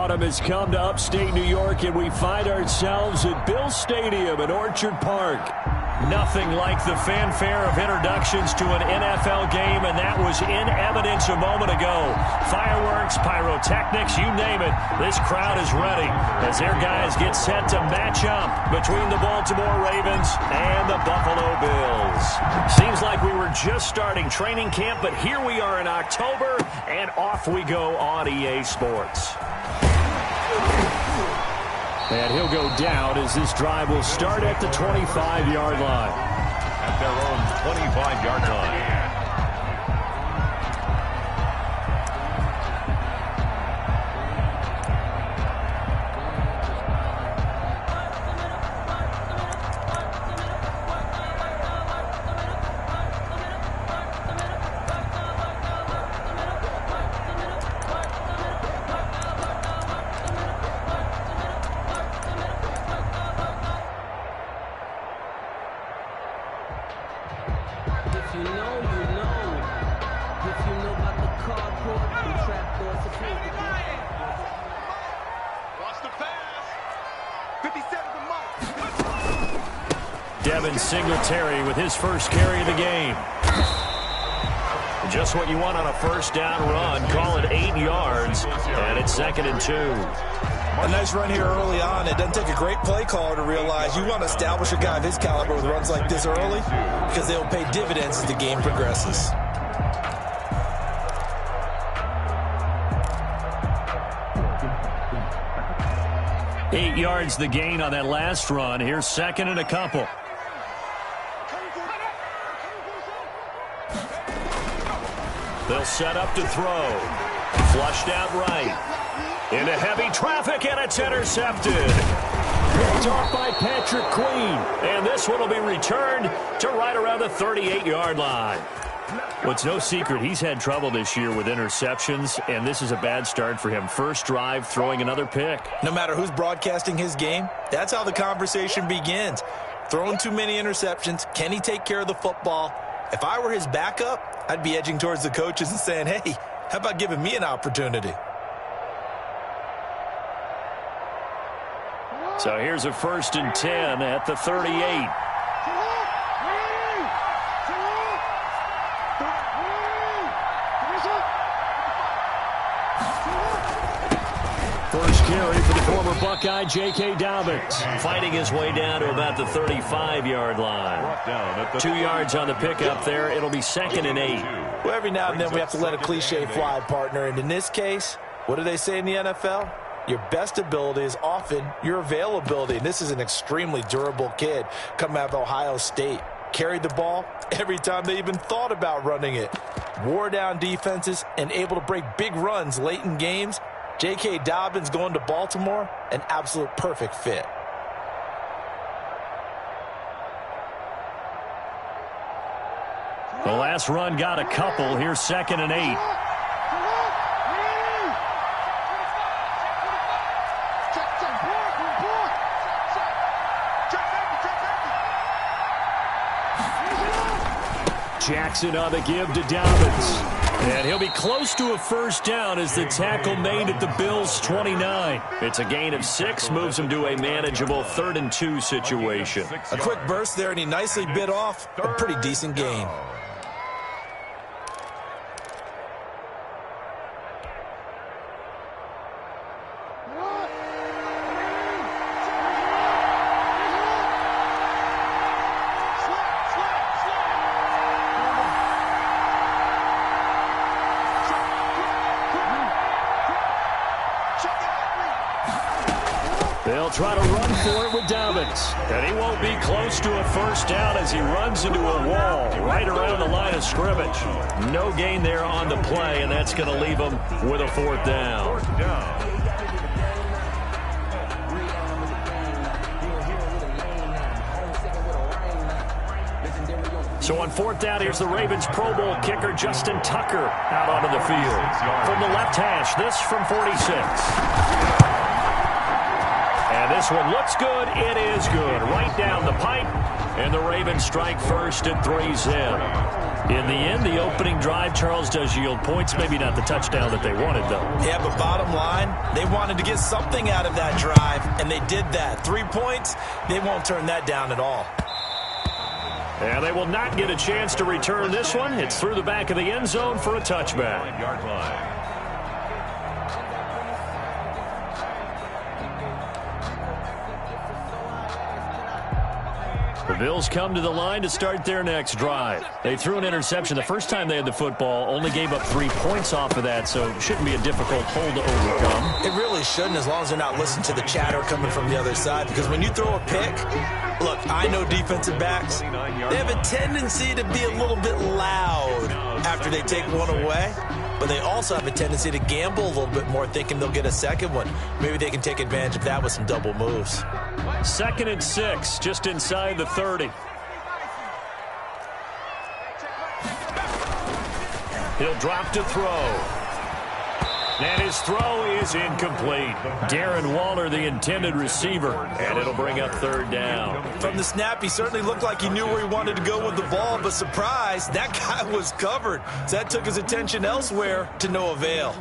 Autumn has come to upstate New York, and we find ourselves at Bill Stadium in Orchard Park. Nothing like the fanfare of introductions to an NFL game, and that was in evidence a moment ago. Fireworks, pyrotechnics, you name it. This crowd is ready as their guys get set to match up between the Baltimore Ravens and the Buffalo Bills. Seems like we were just starting training camp, but here we are in October, and off we go on EA Sports. And he'll go down as this drive will start at the 25-yard line. At their own 25-yard line. Singletary with his first carry of the game. Just what you want on a first down run. Call it 8 yards, and it's 2nd and 2. A nice run here early on. It doesn't take a great play caller to realize you want to establish a guy of his caliber with runs like this early because they will pay dividends as the game progresses. Eight yards the gain on that last run. Here's 2nd and a couple. They'll set up to throw. Flushed out right. Into heavy traffic, and it's intercepted. Picked off by Patrick Queen. And this one will be returned to right around the 38-yard line. Well, it's no secret he's had trouble this year with interceptions, and this is a bad start for him. First drive, throwing another pick. No matter who's broadcasting his game, that's how the conversation begins. Throwing too many interceptions. Can he take care of the football? If I were his backup, I'd be edging towards the coaches and saying, hey, how about giving me an opportunity? So here's a 1st and 10 at the 38. First carry for the former Buckeye, J.K. Dobbins, fighting his way down to about the 35-yard line. 2 yards on the pickup there. It'll be 2nd and 8. Well, every now and then we have to let a cliche fly, partner. And in this case, what do they say in the NFL? Your best ability is often your availability. And this is an extremely durable kid coming out of Ohio State. Carried the ball every time they even thought about running it. Wore down defenses and able to break big runs late in games. J.K. Dobbins going to Baltimore, an absolute perfect fit. The last run got a couple. Here's 2nd and 8. Jackson on the give to Dobbins. And he'll be close to a first down as the tackle made at the Bills' 29. It's a gain of 6, moves him to a manageable 3rd and 2 situation. A quick burst there, and he nicely bit off a pretty decent gain. They'll try to run for it with Dobbins. And he won't be close to a first down as he runs into a wall right around the line of scrimmage. No gain there on the play, and that's going to leave him with a 4th down. So on 4th down, here's the Ravens Pro Bowl kicker Justin Tucker out onto the field. From the left hash, this from 46. And this one looks good. It is good. Right down the pipe. And the Ravens strike first and 3's in. In the end, the opening drive, Charles, does yield points. Maybe not the touchdown that they wanted, though. Yeah, but bottom line, they wanted to get something out of that drive, and they did that. 3 points, they won't turn that down at all. And they will not get a chance to return this one. It's through the back of the end zone for a touchback. Yard line. The Bills come to the line to start their next drive. They threw an interception the first time they had the football, only gave up 3 points off of that, so it shouldn't be a difficult hole to overcome. It really shouldn't, as long as they're not listening to the chatter coming from the other side, because when you throw a pick, look, I know defensive backs, they have a tendency to be a little bit loud after they take one away, but they also have a tendency to gamble a little bit more, thinking they'll get a second one. Maybe they can take advantage of that with some double moves. 2nd and 6, just inside the 30. He'll drop to throw. And his throw is incomplete. Darren Waller, the intended receiver, and it'll bring up 3rd down. From the snap, he certainly looked like he knew where he wanted to go with the ball, but surprise, that guy was covered. So that took his attention elsewhere to no avail.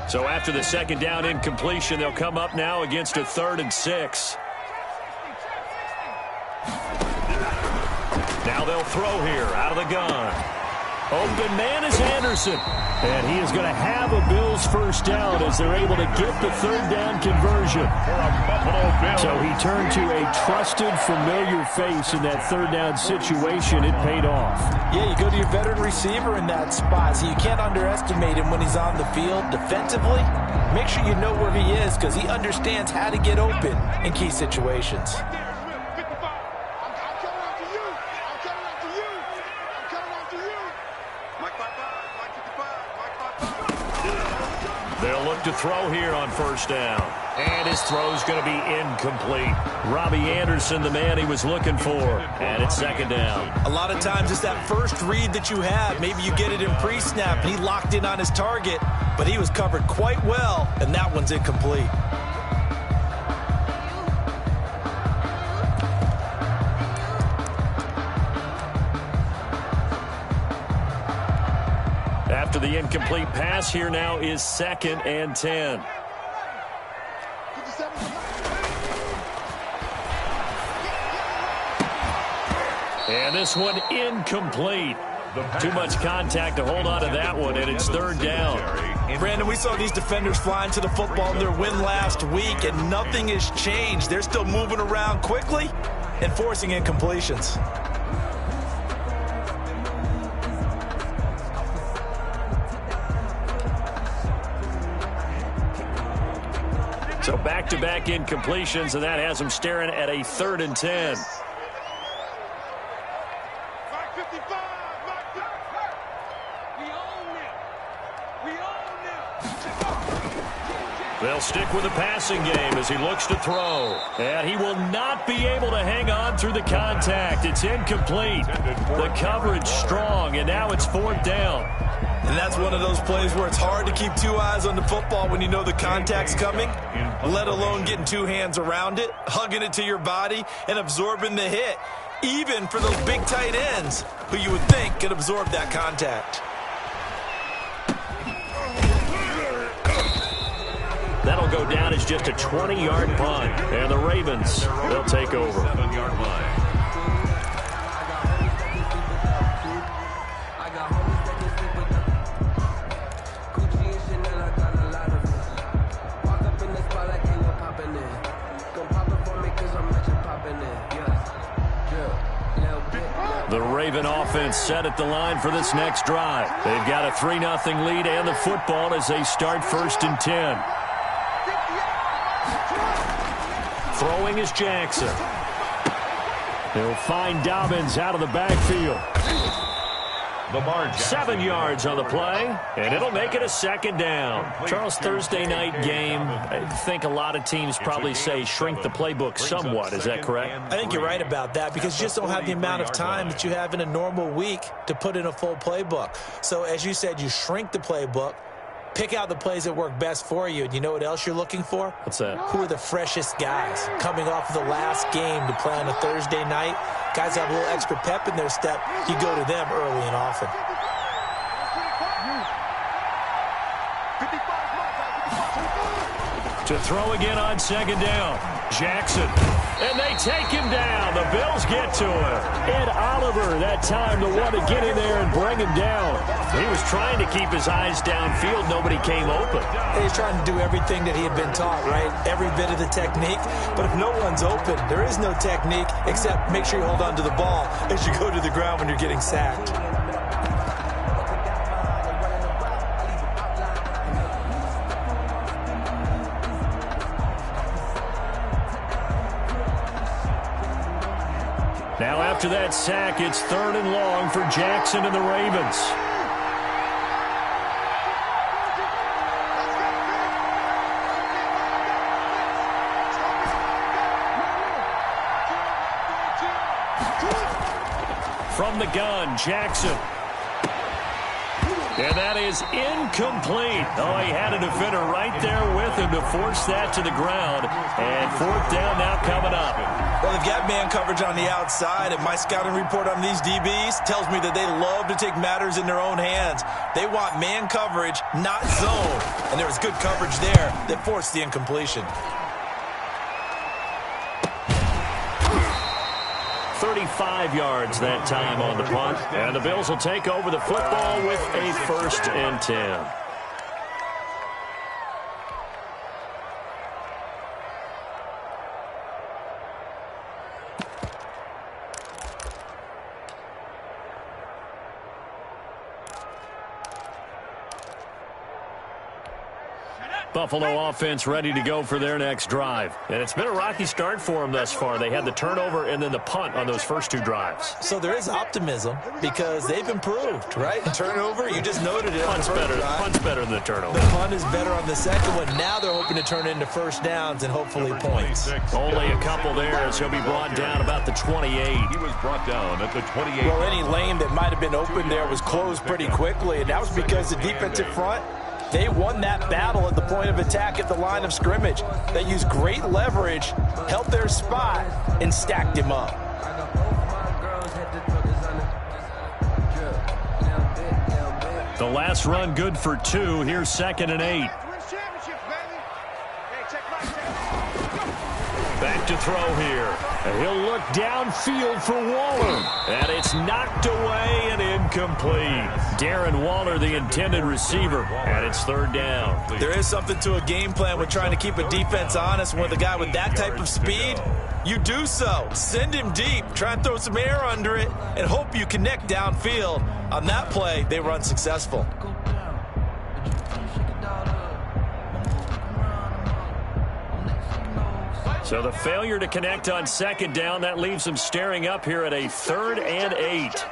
So after the 2nd down incompletion, they'll come up now against a 3rd and 6. Now they'll throw here out of the gun. Open man is Anderson. And he is going to have a Bills first down as they're able to get the 3rd down conversion. So he turned to a trusted, familiar face in that 3rd down situation. It paid off. Yeah, you go to your veteran receiver in that spot, so you can't underestimate him when he's on the field defensively. Make sure you know where he is, because he understands how to get open in key situations. They'll look to throw here on 1st down. And his throw's going to be incomplete. Robbie Anderson, the man he was looking for. And it's 2nd down. A lot of times it's that first read that you have. Maybe you get it in pre-snap. He locked in on his target, but he was covered quite well, and that one's incomplete. After the incomplete pass, here now is 2nd and 10. And this one incomplete. Too much contact to hold on to that one, and it's 3rd down. Brandon, we saw these defenders flying to the football in their win last week, and nothing has changed. They're still moving around quickly and forcing incompletions. So back-to-back incompletions, and that has them staring at a 3rd and 10. They'll stick with the passing game as he looks to throw. And he will not be able to hang on through the contact. It's incomplete. The coverage strong, and now it's 4th down. And that's one of those plays where it's hard to keep 2 eyes on the football when you know the contact's coming, let alone getting 2 hands around it, hugging it to your body, and absorbing the hit, even for those big tight ends who you would think could absorb that contact. That'll go down as just a 20-yard punt. And the Ravens, they'll take over. 7-yard line. The Raven offense set at the line for this next drive. They've got a 3-0 lead and the football as they start 1st and 10. Throwing is Jackson. They'll find Dobbins out of the backfield. 7 yards on the play, and it'll make it a 2nd down. Charles, Thursday night game, I think a lot of teams probably say shrink the playbook somewhat. Is that correct? I think you're right about that, because you just don't have the amount of time that you have in a normal week to put in a full playbook. So as you said, you shrink the playbook, Pick out the plays that work best for you. And you know what else you're looking for? What's that? Who are the freshest guys coming off of the last game to play on a Thursday night? Guys have a little extra pep in their step. You go to them early and often. To throw again on second down. Jackson. And they take him down. The Bills get to him. Ed Oliver, that time, the one to get in there and bring him down. He was trying to keep his eyes downfield. Nobody came open. He's trying to do everything that he had been taught, right? Every bit of the technique. But if no one's open, there is no technique except make sure you hold on to the ball as you go to the ground when you're getting sacked. Now after that sack, it's 3rd and long for Jackson and the Ravens. From the gun, Jackson. And that is incomplete. Oh, he had a defender right there with him to force that to the ground. And 4th down now coming up. Well, they've got man coverage on the outside, and my scouting report on these DBs tells me that they love to take matters in their own hands. They want man coverage, not zone. And there was good coverage there that forced the incompletion. 35 yards that time on the punt. And the Bills will take over the football with a 1st and 10. Buffalo offense ready to go for their next drive. And it's been a rocky start for them thus far. They had the turnover and then the punt on those first 2 drives. So there is optimism because they've improved, right? Turnover, you just noted it. Punt's better than the turnover. The punt is better on the second one. Now they're hoping to turn it into 1st downs and hopefully points. Only a couple there as he'll be brought down about the 28. He was brought down at the 28. Well, any lane that might have been open there was closed pretty quickly, and that was because the defensive front, they won that battle at the point of attack at the line of scrimmage. They used great leverage, held their spot, and stacked him up. The last run good for 2. Here's 2nd and 8. Back to throw here. And he'll look downfield for Waller. And it's knocked away and incomplete. Darren Waller, the intended receiver. And it's 3rd down. There is something to a game plan with trying to keep a defense honest. With a guy with that type of speed, you do so. Send him deep. Try and throw some air under it and hope you connect downfield. On that play, they were unsuccessful. So the failure to connect on 2nd down, that leaves them staring up here at a 3rd and 8.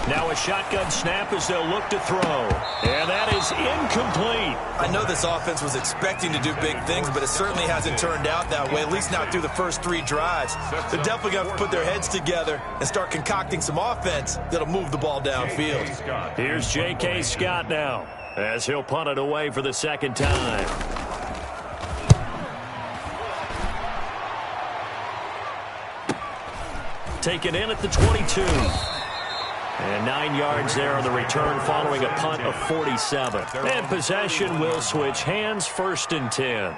Now a shotgun snap as they'll look to throw. And that is incomplete. I know this offense was expecting to do big things, but it certainly hasn't turned out that way, at least not through the first 3 drives. They're definitely going to put their heads together and start concocting some offense that'll move the ball downfield. Here's J.K. Scott now as he'll punt it away for the 2nd time. Taken in at the 22. And 9 yards there on the return following a punt of 47. And possession will switch hands, 1st and 10.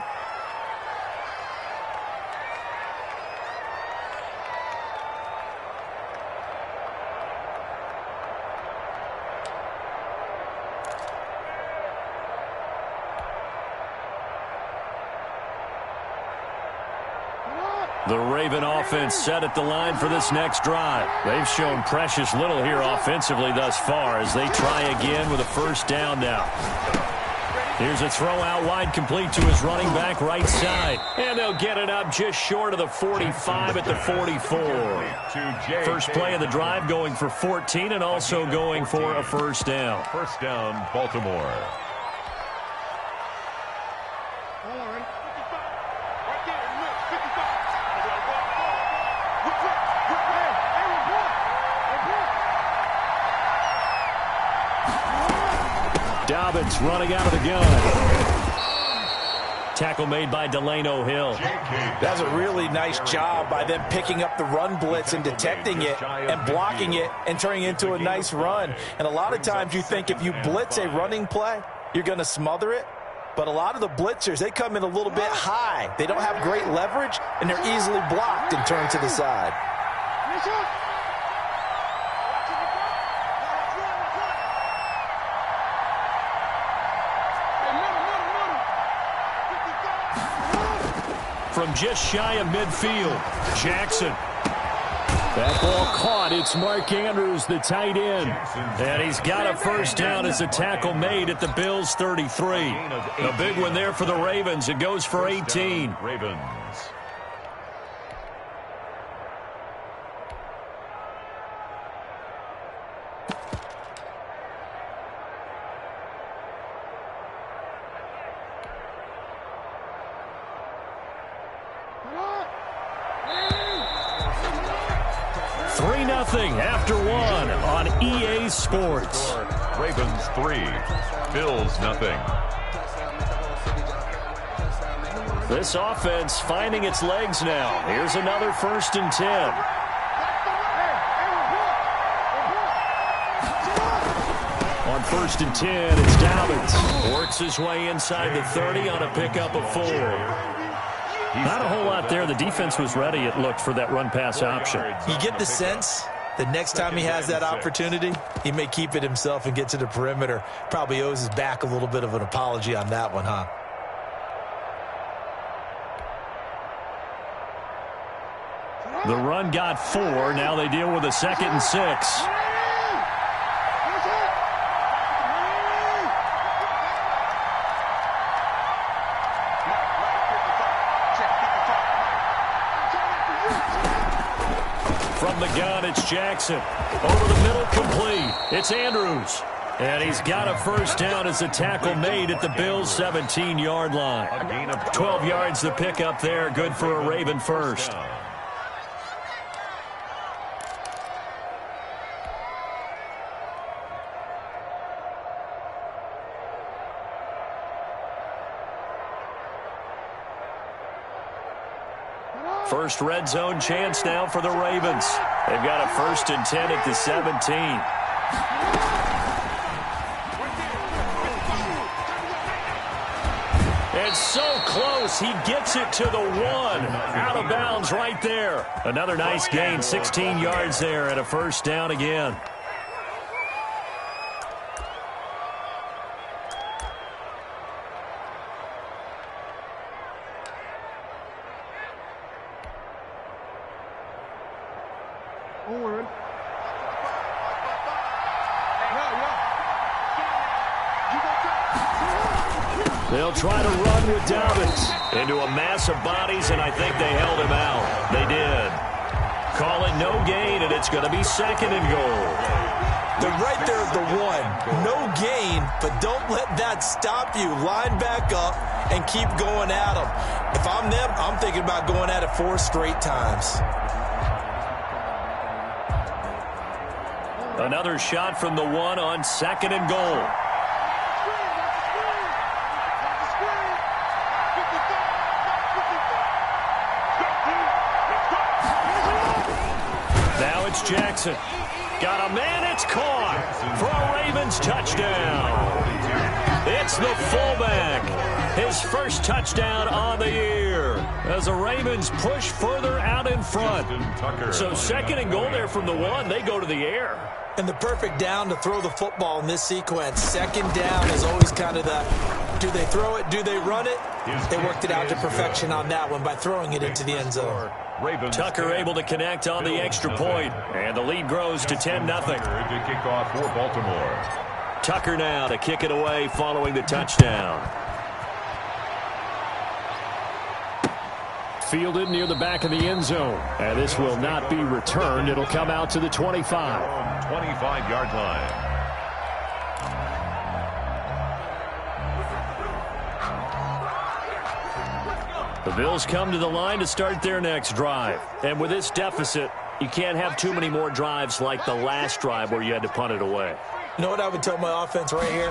The Raven offense set at the line for this next drive. They've shown precious little here offensively thus far as they try again with a 1st down now. Here's a throw out wide complete to his running back right side. And they'll get it up just short of the 45 at the 44. First play of the drive going for 14 and also going for a 1st down. 1st down, Baltimore. Dobbins running out of the gun. Tackle made by Delano Hill. That's a really nice job by them picking up the run blitz and detecting it and blocking it and turning it into a nice run. And a lot of times you think if you blitz a running play, you're going to smother it. But a lot of the blitzers, they come in a little bit high. They don't have great leverage, and they're easily blocked and turned to the side. From just shy of midfield, Jackson. That ball caught. It's Mark Andrews, the tight end. And he's got a first down as a tackle made at the Bills' 33. A big one there for the Ravens. It goes for 18. Ravens. After one on EA Sports. Ravens 3, Bills nothing. This offense finding its legs now. Here's another 1st and 10. On 1st and 10, it's Dobbins. Works his way inside the 30 on a pickup of 4. Not a whole lot there. The defense was ready, it looked, for that run-pass option. You get the sense the next time he has that opportunity, he may keep it himself and get to the perimeter. Probably owes his back a little bit of an apology on that one, huh? The run got 4. Now they deal with a 2nd and 6. From the gun, it's Jackson. Over the middle, complete. It's Andrews. And he's got a first down as a tackle made at the Bills' 17-yard line. 12 yards the pickup there. Good for a Raven first. First red zone chance now for the Ravens. They've got a 1st and 10 at the 17. It's so close. He gets it to the 1. Out of bounds right there. Another nice gain. 16 yards there and a first down again. They'll try to run with Dobbins into a mass of bodies, and I think they held him out. They did. Call it no gain, and it's going to be 2nd and goal. They're right there at the 1. No gain, but don't let that stop you. Line back up and keep going at them. If I'm them, I'm thinking about going at it 4 straight times. Another shot from the 1 on 2nd and goal. Now it's Jackson. Got a man, it's caught for a Ravens touchdown. It's the fullback. His first touchdown on the year as the Ravens push further out in front. So 2nd and goal there from the 1. They go to the air. And the perfect down to throw the football in this sequence. 2nd down is always kind of the, do they throw it, do they run it? They worked it out to perfection on that one by throwing it into the end zone. Tucker able to connect on the extra point, and the lead grows to 10-0. To kick off for Baltimore. Tucker now to kick it away following the touchdown. Fielded near the back of the end zone, and this will not be returned. It'll come out to the 25. 25-yard line. The Bills come to the line to start their next drive. And with this deficit, You can't have too many more drives like the last drive where you had to punt it away. You know what I would tell my offense right here?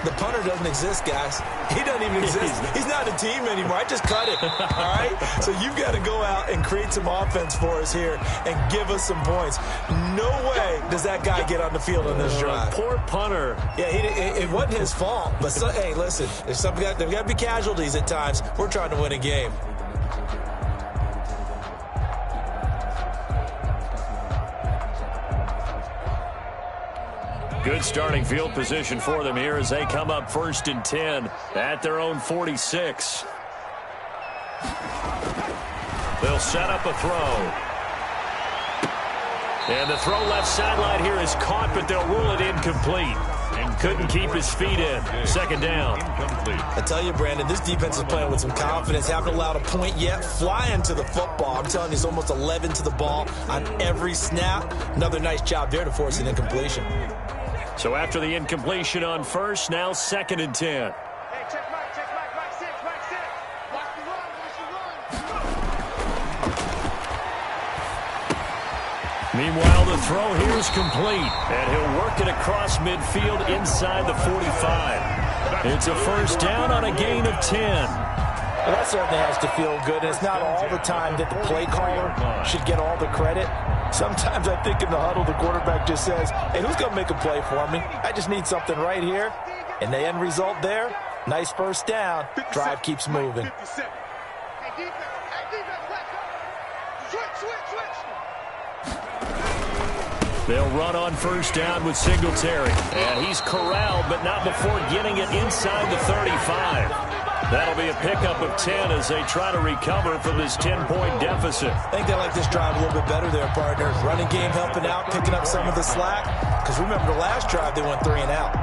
The punter doesn't exist, guys. He doesn't even exist. He's not a team anymore. I just cut it, all right? So you've got to go out and create some offense for us here and give us some points. No way does that guy get on the field on this drive. Poor punter. Yeah, it wasn't his fault. But, hey, listen, there's got to be casualties at times. We're trying to win a game. Good starting field position for them here as they come up 1st and 10 at their own 46. They'll set up a throw. And the throw left sideline here is caught, but they'll rule it incomplete. And couldn't keep his feet in. 2nd down. I tell you, Brandon, this defense is playing with some confidence. Haven't allowed a point yet. Flying to the football. I'm telling you, it's almost 11 to the ball on every snap. Another nice job there to force an incompletion. So after the incompletion on 1st, now 2nd and 10. Hey, check Mike 6. Watch the run. Meanwhile, the throw here is complete, and he'll work it across midfield inside the 45. It's a 1st down on a gain of 10. Well, that certainly has to feel good. And it's not all the time that the play caller should get all the credit. Sometimes I think in the huddle, the quarterback just says, hey, who's going to make a play for me? I just need something right here. And the end result there, nice 1st down. Drive keeps moving. Hey, defense, let's go. Switch. They'll run on 1st down with Singletary. And he's corralled, but not before getting it inside the 35. That'll be a pickup of 10 as they try to recover from this 10-point deficit. I think they like this drive a little bit better there, partner. Running game helping out, picking up some of the slack. Because remember, the last drive, they went 3 and out.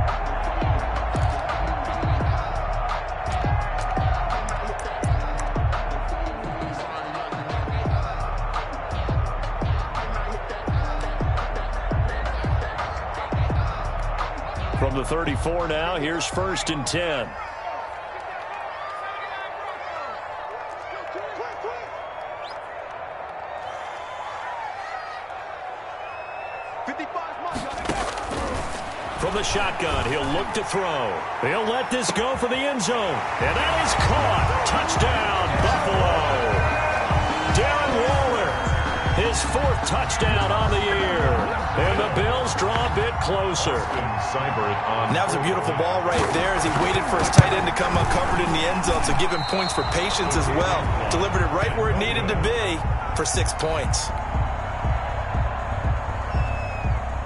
From the 34 now, here's 1st and 10. From the shotgun, he'll look to throw. He'll let this go for the end zone. And that is caught. Touchdown, Buffalo. Darren Waller, his 4th touchdown on the year. And the Bills draw a bit closer. And that was a beautiful ball right there as he waited for his tight end to come uncovered in the end zone to give him points for patience as well. Delivered it right where it needed to be for 6 points.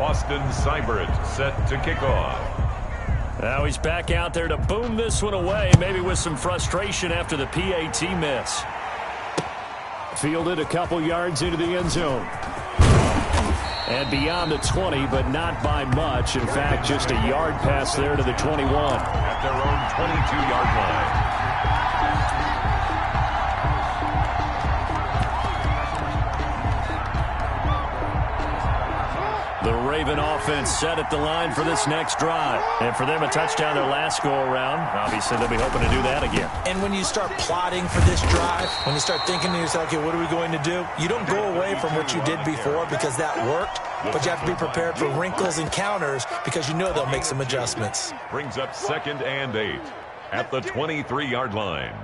Austin Seibert set to kick off. Now he's back out there to boom this one away, maybe with some frustration after the PAT miss. Fielded a couple yards into the end zone. And beyond the 20, but not by much. In fact, just a yard pass there to the 21. At their own 22-yard line. The Raven offense set at the line for this next drive. And for them, a touchdown their last go-around. Obviously, they'll be hoping to do that again. And when you start plotting for this drive, when you start thinking to yourself, okay, what are we going to do? You don't go away from what you did before because that worked, but you have to be prepared for wrinkles and counters because you know they'll make some adjustments. Brings up 2nd and 8 at the 23-yard line.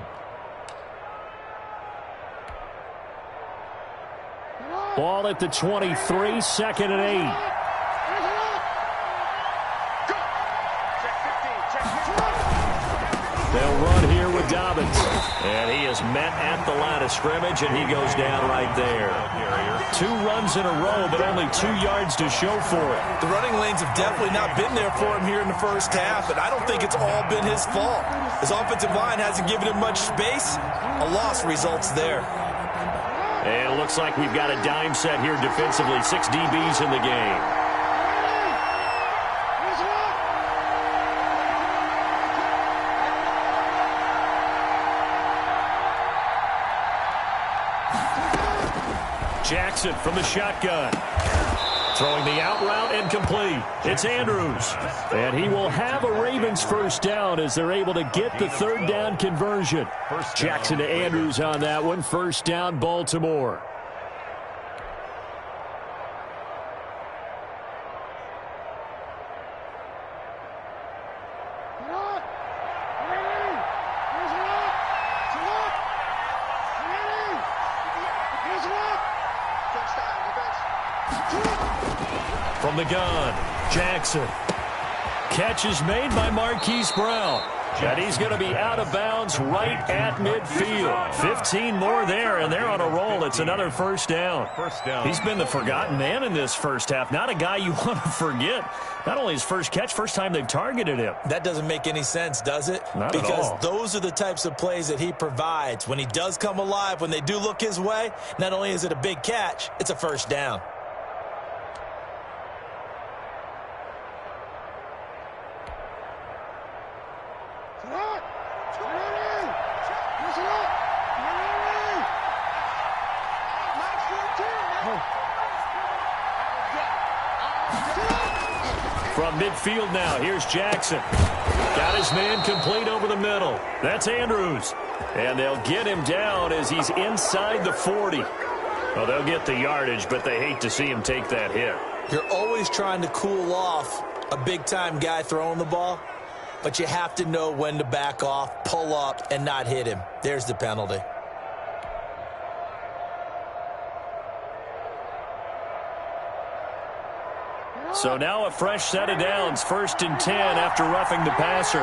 Ball at the 23, 2nd and 8. They'll run here with Dobbins. And he is met at the line of scrimmage, and he goes down right there. 2 runs in a row, but only 2 yards to show for it. The running lanes have definitely not been there for him here in the 1st half, and I don't think it's all been his fault. His offensive line hasn't given him much space. A loss results there. And it looks like we've got a dime set here defensively. 6 DBs in the game. Jackson from the shotgun. Throwing the out route incomplete. It's Andrews. And he will have a Ravens 1st down as they're able to get the 3rd down conversion. Jackson to Andrews on that one. 1st down, Baltimore. the gun. Jackson. Catch is made by Marquise Brown. And he's going to be out of bounds right at midfield. 15 more there, and they're on a roll. It's another first down. He's been the forgotten man in this first half. Not a guy you want to forget. Not only his first catch, first time they've targeted him. That doesn't make any sense, does it? Not at all. Because those are the types of plays that he provides. When he does come alive, when they do look his way, not only is it a big catch, it's a first down. From midfield now, here's Jackson. Got his man complete over the middle. That's Andrews. And they'll get him down as he's inside the 40. Well, they'll get the yardage, but they hate to see him take that hit. You're always trying to cool off a big-time guy throwing the ball, but you have to know when to back off, pull up, and not hit him. There's the penalty. So now a fresh set of downs, 1st and 10 after roughing the passer.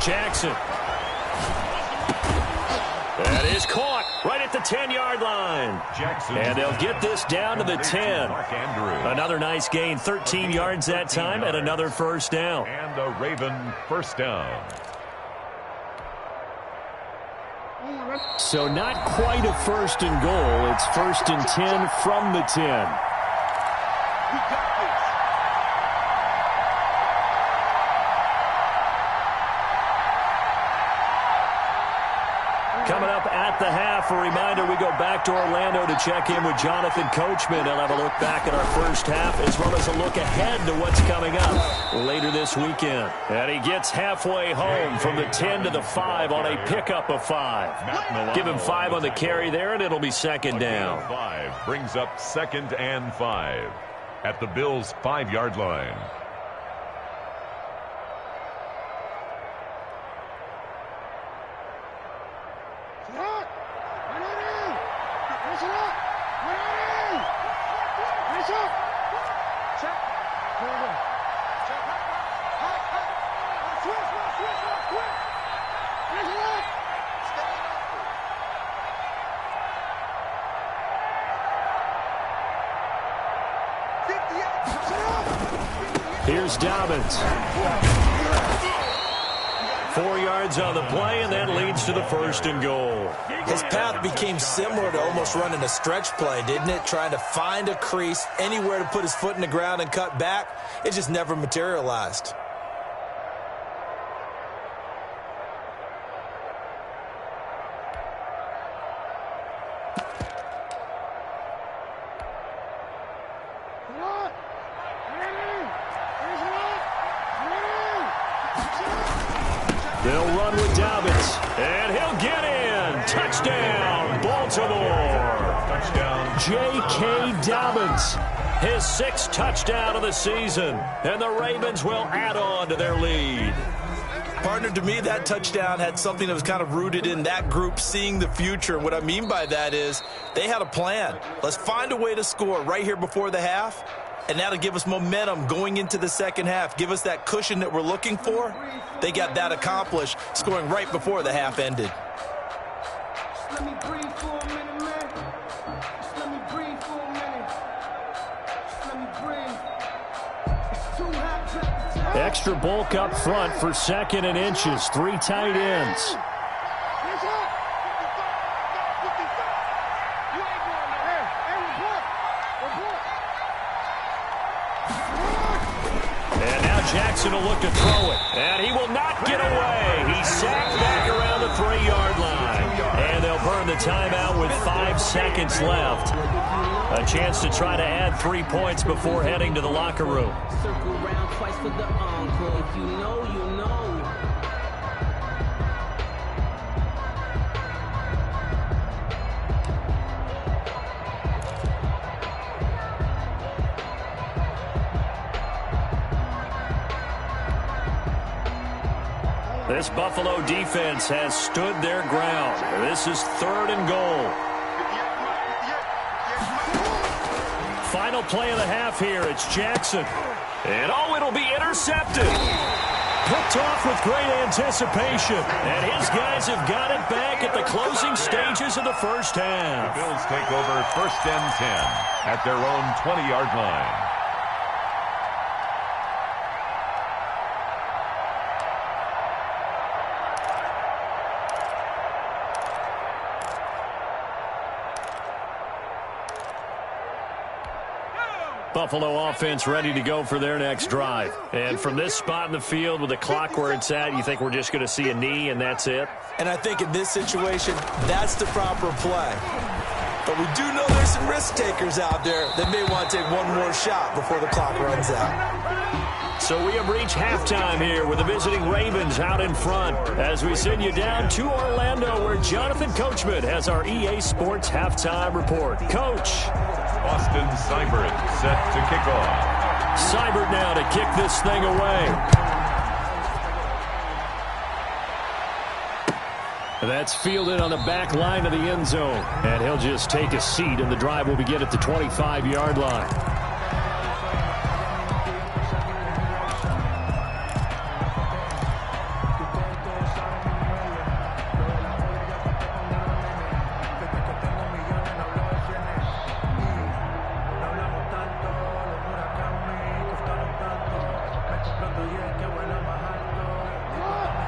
Jackson. That is caught right at the 10-yard line. And they'll get this down to the 10. Another nice gain, 13 yards that time, and another first down. And a Raven first down. So not quite a 1st and goal. It's 1st and 10 from the 10. We got this. Coming up at the half, a reminder, we go back to Orlando to check in with Jonathan Coachman. He'll have a look back at our first half as well as a look ahead to what's coming up later this weekend. And he gets halfway home from the 10 to the 5 on a pickup of 5. Give him 5 on the carry there, and it'll be second down. 5 brings up 2nd and 5 at the Bills' 5-yard line. Here's Dobbins. 4 yards on the play, and that leads to the 1st and goal. His path became similar to almost running a stretch play, didn't it? Trying to find a crease, anywhere to put his foot in the ground and cut back. It just never materialized. They'll run with Dobbins, and he'll get in. Touchdown, Baltimore. Touchdown. J.K. Dobbins, his 6th touchdown of the season, and the Ravens will add on to their lead. Partner, to me, that touchdown had something that was kind of rooted in that group seeing the future. And what I mean by that is they had a plan. Let's find a way to score right here before the half, and that'll give us momentum going into the second half, give us that cushion that we're looking for. They got that accomplished, scoring right before the half ended. Just let me breathe for a minute, man. Just let me breathe for a minute. Just let me breathe. It's too hot to tell. Extra bulk up front for 2nd and inches. 3 tight ends. Jackson will look to throw it, and he will not get away. He's sacked back around the 3-yard line, and they'll burn the timeout with 5 seconds left. A chance to try to add 3 points before heading to the locker room. Circle around twice for the encore. If you know, you know. This Buffalo defense has stood their ground. This is 3rd and goal. Final play of the half here. It's Jackson. And, it'll be intercepted. Picked off with great anticipation. And his guys have got it back at the closing stages of the first half. The Bills take over 1st and 10 at their own 20-yard line. Buffalo offense ready to go for their next drive. And from this spot in the field with the clock where it's at, you think we're just going to see a knee and that's it? And I think in this situation, that's the proper play. But we do know there's some risk takers out there that may want to take one more shot before the clock runs out. So we have reached halftime here with the visiting Ravens out in front as we send you down to Orlando where Jonathan Coachman has our EA Sports halftime report. Coach. Austin Seibert set to kick off. Seibert now to kick this thing away. That's fielded on the back line of the end zone. And he'll just take a seat, and the drive will begin at the 25-yard line.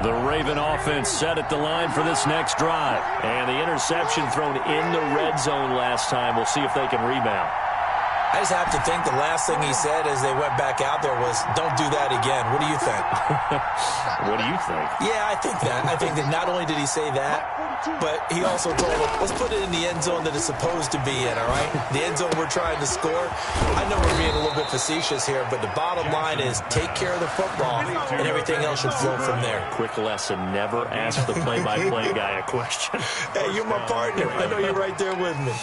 The Raven offense set at the line for this next drive. And the interception thrown in the red zone last time. We'll see if they can rebound. I just have to think the last thing he said as they went back out there was, don't do that again. What do you think? What do you think? Yeah, I think that. I think that not only did he say that, but he also told them, let's put it in the end zone that it's supposed to be in, all right? The end zone we're trying to score. I know we're being a little bit facetious here, but the bottom line is take care of the football, and everything else should flow from there. Quick lesson, never ask the play-by-play guy a question. Hey, you're my partner. I know you're right there with me.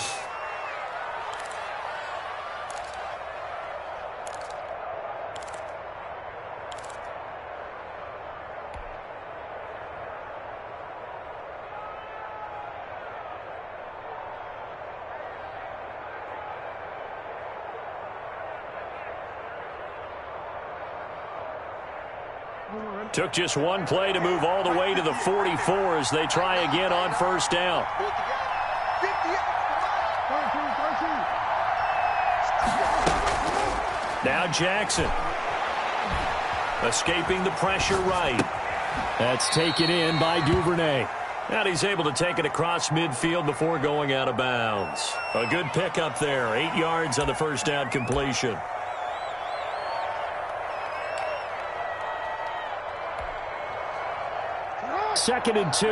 Took just one play to move all the way to the 44 as they try again on first down. Now Jackson. Escaping the pressure right. That's taken in by Duvernay. And he's able to take it across midfield before going out of bounds. A good pickup there. 8 yards on the first down completion. Second and 2.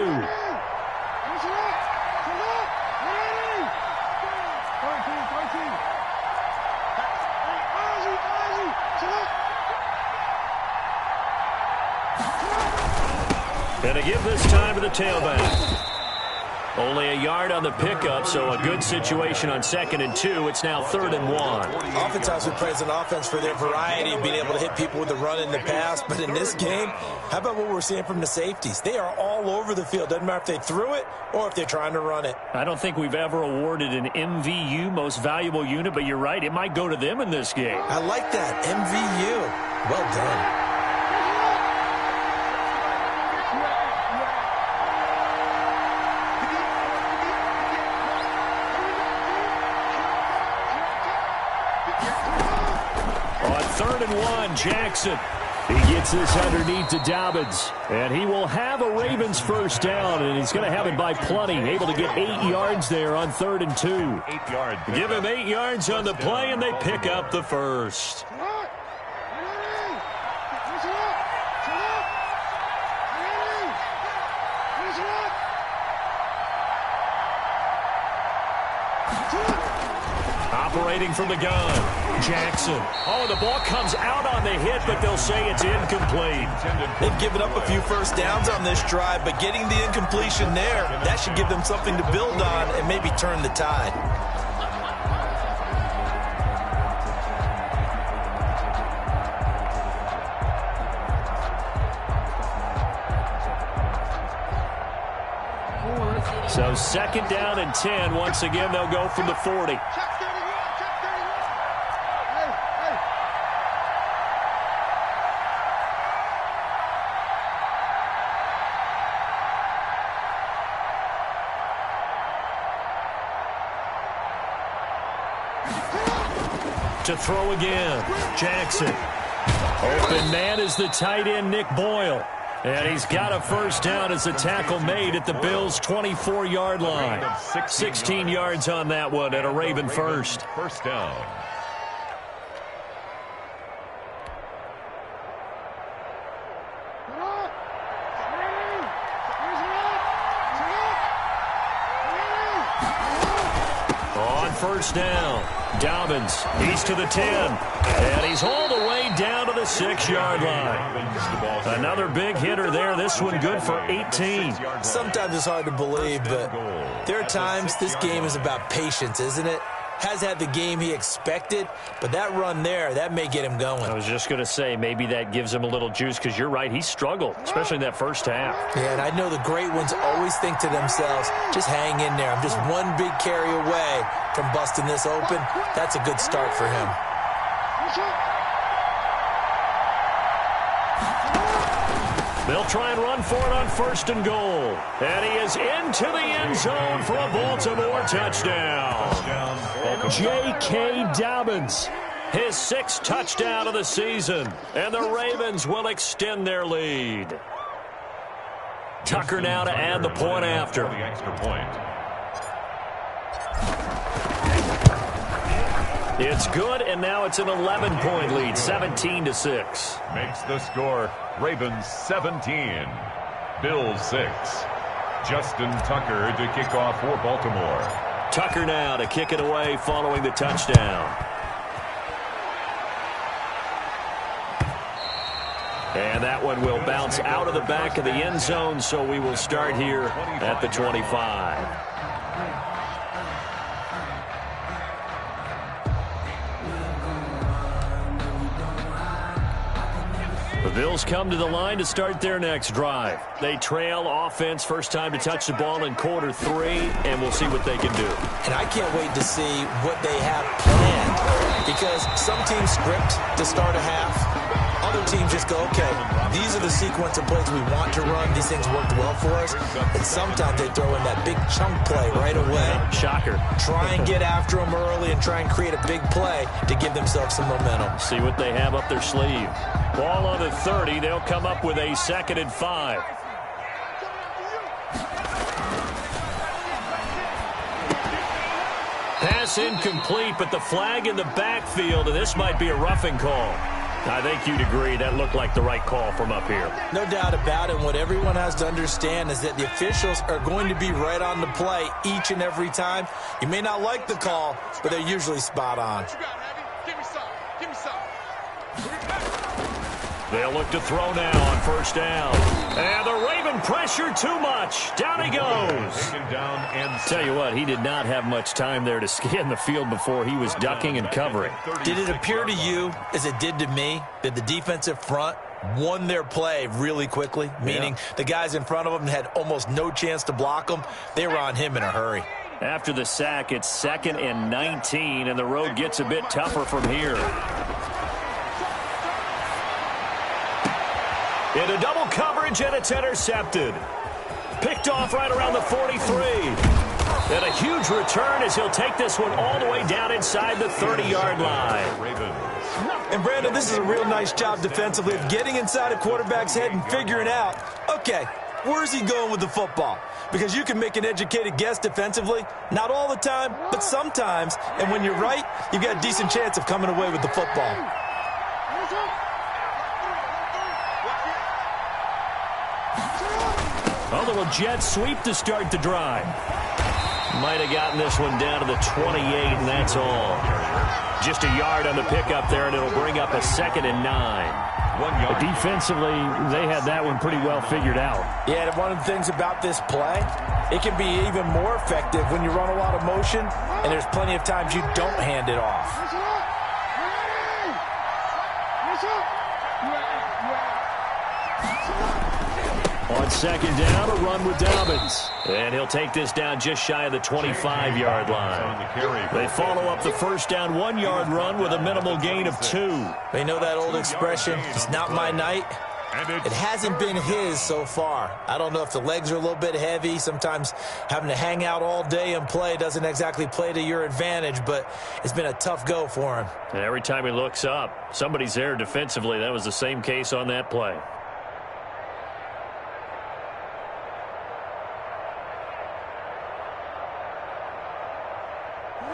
And a give this time to the tailback. Only a yard on the pickup, so a good situation on second and 2. It's now 3rd and 1. Oftentimes we praise an offense for their variety of being able to hit people with the run in the pass. But in this game, how about what we're seeing from the safeties? They are all over the field. Doesn't matter if they threw it or if they're trying to run it. I don't think we've ever awarded an MVU, most valuable unit, but you're right. It might go to them in this game. I like that. MVU. Well done. Third and 1, Jackson. He gets this underneath to Dobbins. And he will have a Ravens first down, and he's going to have it by plenty. Able to get 8 yards there on 3rd and 2. 8 yards. Give him 8 yards on the play, and they pick up the first. Operating from the gun. Jackson. Oh, the ball comes out on the hit, but they'll say it's incomplete. They've given up a few first downs on this drive, but getting the incompletion there, that should give them something to build on and maybe turn the tide. So 2nd down and 10. Once again, they'll go from the 40. To throw again, Jackson. Open man is the tight end, Nick Boyle. And he's got a first down as a tackle made at the Bills' 24-yard line. 16 yards on that one and a Raven first. First down. On first down, Dobbins, he's to the 10, and he's all the way down to the 6-yard line. Another big hitter there, this one good for 18. Sometimes it's hard to believe, but there are times this game is about patience, isn't it? Has had the game he expected, but that run there, that may get him going. I was just going to say, maybe that gives him a little juice, because you're right, he struggled, especially in that first half. Yeah, and I know the great ones always think to themselves, just hang in there. I'm just one big carry away from busting this open. That's a good start for him. They'll try and run for it on 1st and goal. And he is into the end zone for a Baltimore touchdown. J.K. Dobbins, his 6th touchdown of the season. And the Ravens will extend their lead. Tucker now to add the point after. The extra point. It's good, and now it's an 11-point lead, 17-6. Makes the score Ravens 17, Bills 6. Justin Tucker to kick off for Baltimore. Tucker now to kick it away following the touchdown. And that one will bounce out of the back of the end zone, so we will start here at the 25. The Bills come to the line to start their next drive. They trail offense, first time to touch the ball in quarter 3, and we'll see what they can do. And I can't wait to see what they have planned, because some teams script to start a half. Other teams just go, okay, these are the sequence of plays we want to run. These things worked well for us. And sometimes they throw in that big chunk play right away. Shocker. Try and get after them early and try and create a big play to give themselves some momentum. See what they have up their sleeve. Ball on the 30. They'll come up with a 2nd and 5. Pass incomplete, but the flag in the backfield, and this might be a roughing call. I think you'd agree that looked like the right call from up here. No doubt about it. What everyone has to understand is that the officials are going to be right on the play each and every time. You may not like the call, but they're usually spot on. They'll look to throw now on first down. And the Raven pressure too much. Down he goes. Tell you what, he did not have much time there to scan the field before he was ducking and covering. Did it appear to you, as it did to me, that the defensive front won their play really quickly? Meaning the guys in front of them had almost no chance to block him. They were on him in a hurry. After the sack, it's 2nd and 19, and the road gets a bit tougher from here. Into double coverage, and it's intercepted. Picked off right around the 43. And a huge return as he'll take this one all the way down inside the 30-yard line. And, Brandon, this is a real nice job defensively of getting inside a quarterback's head and figuring out, okay, where's he going with the football? Because you can make an educated guess defensively. Not all the time, but sometimes. And when you're right, you've got a decent chance of coming away with the football. A little jet sweep to start the drive. Might have gotten this one down to the 28, and that's all. Just a yard on the pickup there, and it'll bring up a 2nd and 9. Defensively, they had that one pretty well figured out. Yeah, and one of the things about this play, it can be even more effective when you run a lot of motion, and there's plenty of times you don't hand it off. On On second down, a run with Dobbins. And he'll take this down just shy of the 25-yard line. They follow up the first down 1-yard run with a minimal gain of 2. They know that old expression, it's not my night. It hasn't been his so far. I don't know if the legs are a little bit heavy. Sometimes having to hang out all day and play doesn't exactly play to your advantage, but it's been a tough go for him. And every time he looks up, somebody's there defensively. That was the same case on that play.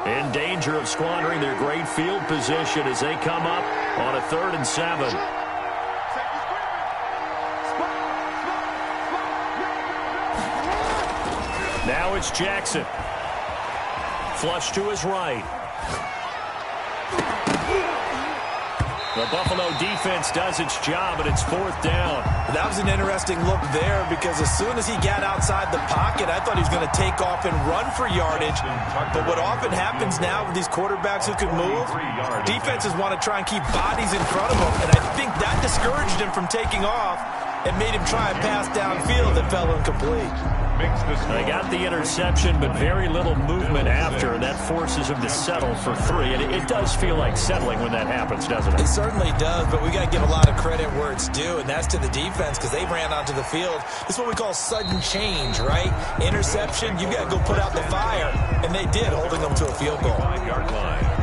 In danger of squandering their great field position as they come up on a 3rd and 7. Now it's Jackson. Flush to his right. The Buffalo defense does its job, and it's 4th down. That was an interesting look there because as soon as he got outside the pocket, I thought he was going to take off and run for yardage. But what often happens now with these quarterbacks who can move, defenses want to try and keep bodies in front of them, and I think that discouraged him from taking off and made him try and pass downfield that fell incomplete. They got the interception, but very little movement after, and that forces him to settle for 3. And it does feel like settling when that happens, doesn't it? It certainly does, but we got to give a lot of credit where it's due, and that's to the defense because they ran onto the field. This is what we call sudden change, right? Interception, you got to go put out the fire, and they did, holding them to a field goal. 5-yard line.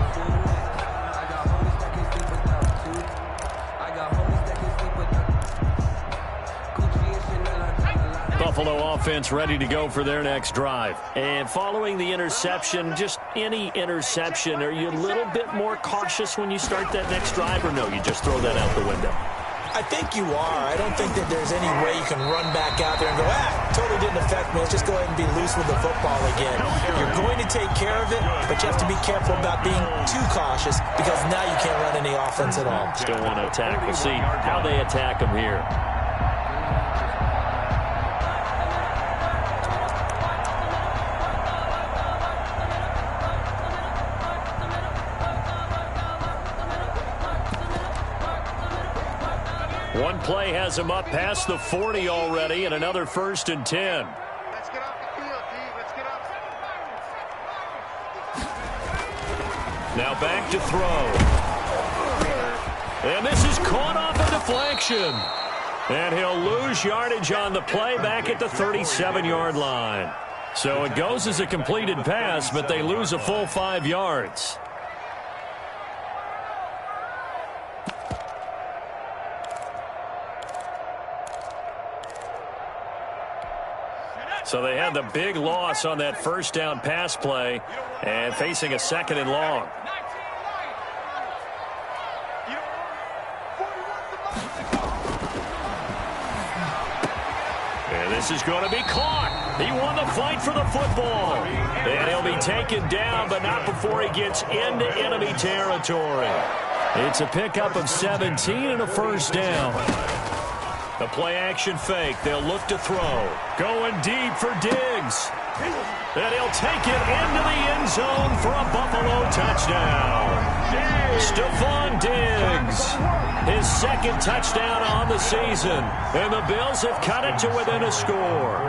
Buffalo offense ready to go for their next drive. And following the interception, just any interception, are you a little bit more cautious when you start that next drive, or no, you just throw that out the window? I think you are. I don't think that there's any way you can run back out there and go, totally didn't affect me. Let's just go ahead and be loose with the football again. You're going to take care of it, but you have to be careful about being too cautious because now you can't run any offense at all. Still want to attack. We'll see how they attack them here. One play has him up past the 40 already, and another 1st and 10. Let's get off the field, D. Let's get off. Now back to throw. And this is caught off a deflection. And he'll lose yardage on the play back at the 37-yard line. So it goes as a completed pass, but they lose a full 5 yards. So they had the big loss on that first down pass play and facing a 2nd and long. And this is going to be caught. He won the fight for the football. And he'll be taken down, but not before he gets into enemy territory. It's a pickup of 17 and a 1st down. The play-action fake. They'll look to throw. Going deep for Diggs. And he'll take it into the end zone for a Buffalo touchdown. Stephon Diggs. His 2nd touchdown on the season. And the Bills have cut it to within a score.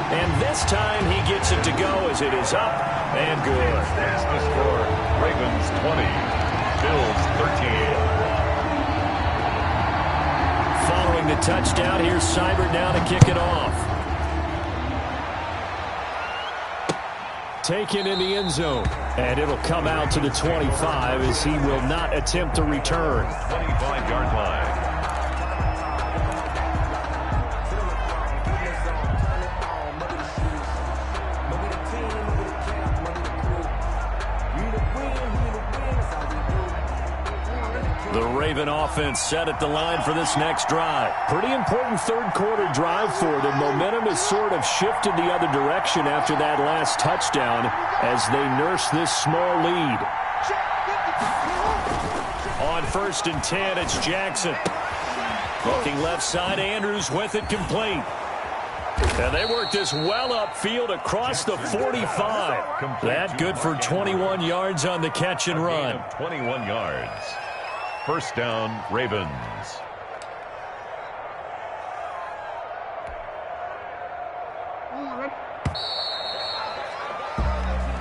And this time he gets it to go as it is up and good. That's the score. Ravens 20. Bills 13. Following the touchdown, here's Seibert now to kick it off. Taken in the end zone. And it'll come out to the 25 as he will not attempt to return. 25-yard line. The Raven offense set at the line for this next drive. Pretty important 3rd quarter drive for them. Momentum has sort of shifted the other direction after that last touchdown as they nurse this small lead. On 1st and 10, it's Jackson. Looking left side, Andrews with it complete. And they work this well upfield across the 45. That good for 21 yards on the catch and run. 21 yards. 1st down, Ravens.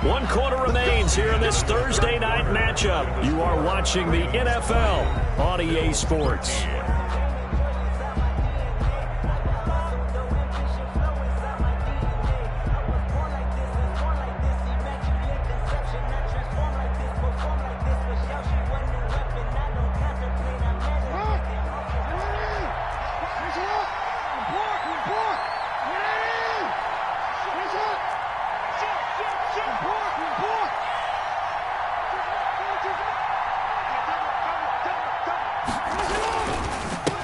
1 quarter remains here in this Thursday night matchup. You are watching the NFL on EA Sports.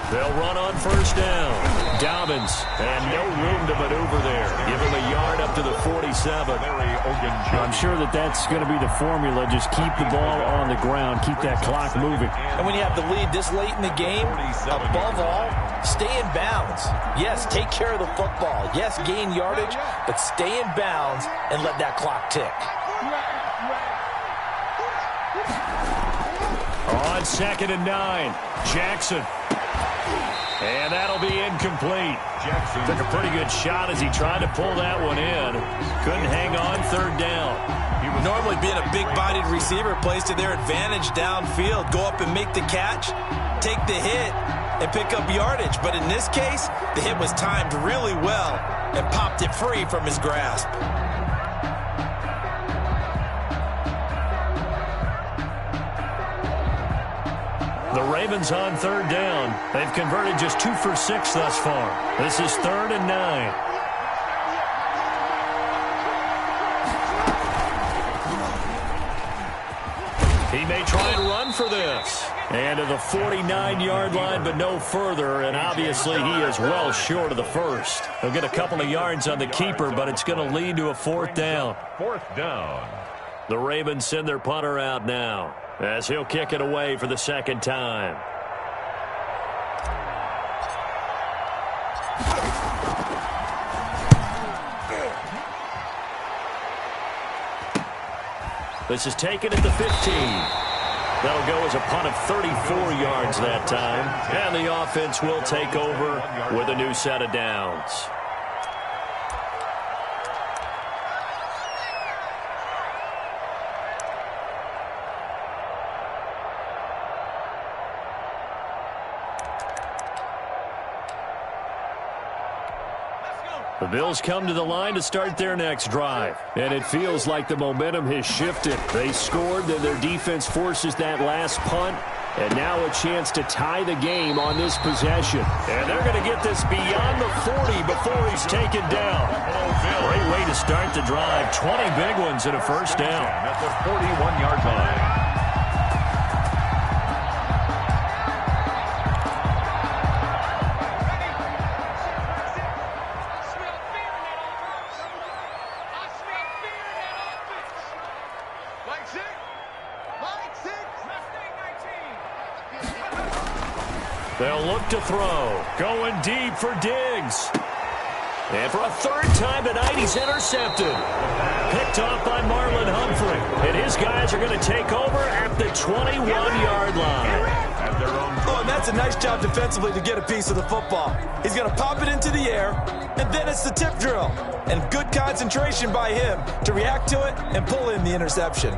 They'll run on first down. Dobbins, and no room to maneuver there. Give him a yard up to the 47. I'm sure that's going to be the formula. Just keep the ball on the ground. Keep that clock moving. And when you have the lead this late in the game, above all, stay in bounds. Yes, take care of the football. Yes, gain yardage, but stay in bounds and let that clock tick. On 2nd and 9, Jackson. And that'll be incomplete. Jackson took a pretty good shot as he tried to pull that one in. Couldn't hang on 3rd down. He would normally being a big-bodied receiver plays to their advantage downfield. Go up and make the catch, take the hit, and pick up yardage. But in this case, the hit was timed really well and popped it free from his grasp. The Ravens on 3rd down. They've converted just 2 for 6 thus far. This is 3rd and 9. He may try and run for this. And to the 49-yard line, but no further. And obviously he is well short of the first. He'll get a couple of yards on the keeper, but it's going to lead to a 4th down. 4th down. The Ravens send their punter out now, as he'll kick it away for the 2nd time. This is taken at the 15. That'll go as a punt of 34 yards that time. And the offense will take over with a new set of downs. The Bills come to the line to start their next drive. And it feels like the momentum has shifted. They scored, then their defense forces that last punt. And now a chance to tie the game on this possession. And they're going to get this beyond the 40 before he's taken down. Great way to start the drive. 20 big ones and a 1st down. At the 41-yard line. They'll look to throw. Going deep for Diggs. And for a 3rd time tonight, he's intercepted. Picked off by Marlon Humphrey. And his guys are going to take over at the 21-yard line. Oh, and that's a nice job defensively to get a piece of the football. He's going to pop it into the air, and then it's the tip drill. And good concentration by him to react to it and pull in the interception.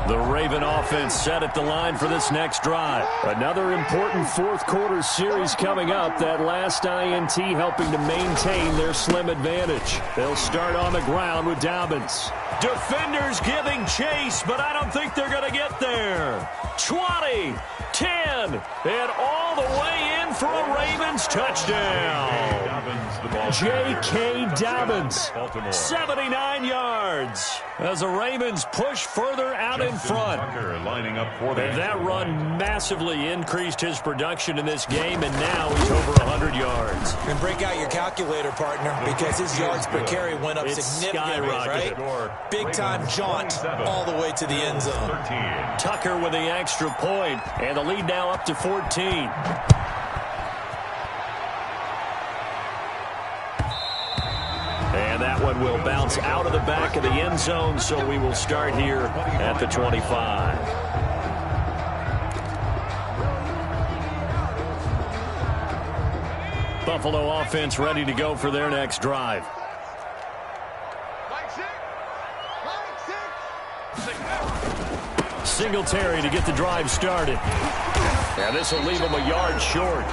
The Raven offense set at the line for this next drive. Another important 4th quarter series coming up. That last INT helping to maintain their slim advantage. They'll start on the ground with Dobbins. Defenders giving chase, but I don't think they're going to get there. 20, 10, and all the way in for a Ravens touchdown. J.K. Dobbins, 79 yards. As the Ravens push further out in front. And that run massively increased his production in this game, and now he's over 100 yards. And break out your calculator, partner, because his yards per carry went up significantly, right? Big-time jaunt all the way to the end zone. Tucker with the extra point, and the lead now up to 14. And that one will bounce out of the back of the end zone, so we will start here at the 25. Buffalo offense ready to go for their next drive. Singletary to get the drive started. Now this will leave him a yard short.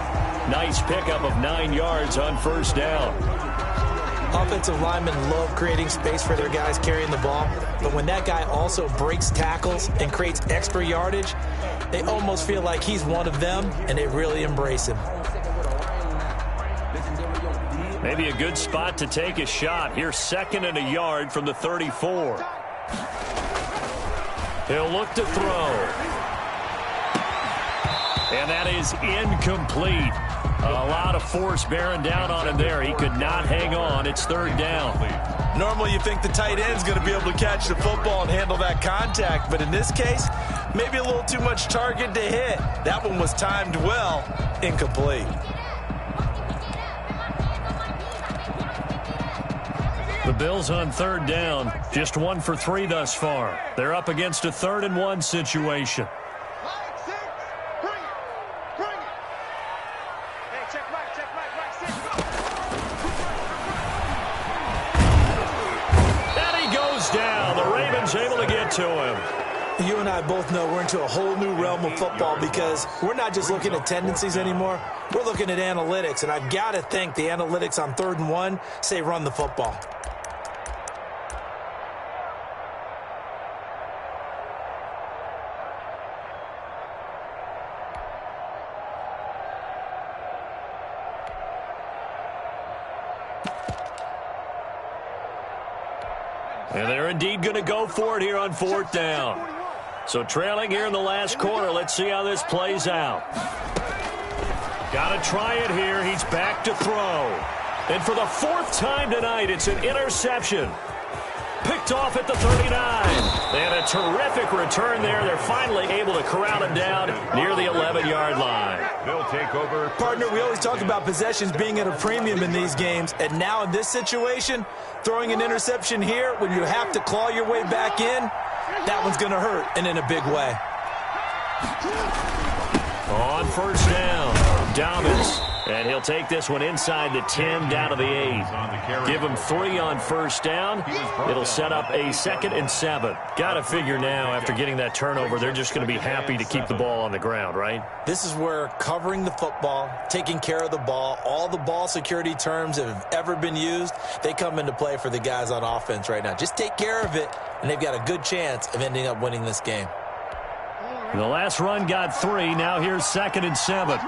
Nice pickup of 9 yards on first down. Offensive linemen love creating space for their guys carrying the ball, but when that guy also breaks tackles and creates extra yardage, they almost feel like he's one of them, and they really embrace him. Maybe a good spot to take a shot. Here's 2nd and a yard from the 34. He'll look to throw. And that is incomplete. A lot of force bearing down on him there. He could not hang on. It's 3rd down. Normally you think the tight end's going to be able to catch the football and handle that contact, but in this case, maybe a little too much target to hit. That one was timed well. Incomplete. The Bills on 3rd down. Just 1 for 3 thus far. They're up against a 3rd and 1 situation. Able to get to him. You and I both know we're into a whole new realm of football because we're not just looking at tendencies anymore. We're looking at analytics, and I've got to think the analytics on 3rd and 1 say run the football. And they're indeed going to go for it here on 4th down. So trailing here in the last quarter. Let's see how this plays out. Got to try it here. He's back to throw. And for the 4th time tonight, it's an interception. Picked off at the 39. And a terrific return there. They're finally able to corral him down near the 11-yard line. They'll take over. Partner, we always talk about possessions being at a premium in these games. And now in this situation, throwing an interception here when you have to claw your way back in, that one's going to hurt, and in a big way. On 1st down, Dobbins. And he'll take this one inside the 10 down to the 8. Give him 3 on 1st down. It'll set up a 2nd and 7. Got to figure now after getting that turnover, they're just going to be happy to keep the ball on the ground, right? This is where covering the football, taking care of the ball, all the ball security terms that have ever been used, they come into play for the guys on offense right now. Just take care of it, and they've got a good chance of ending up winning this game. The last run got 3. Now here's 2nd and 7.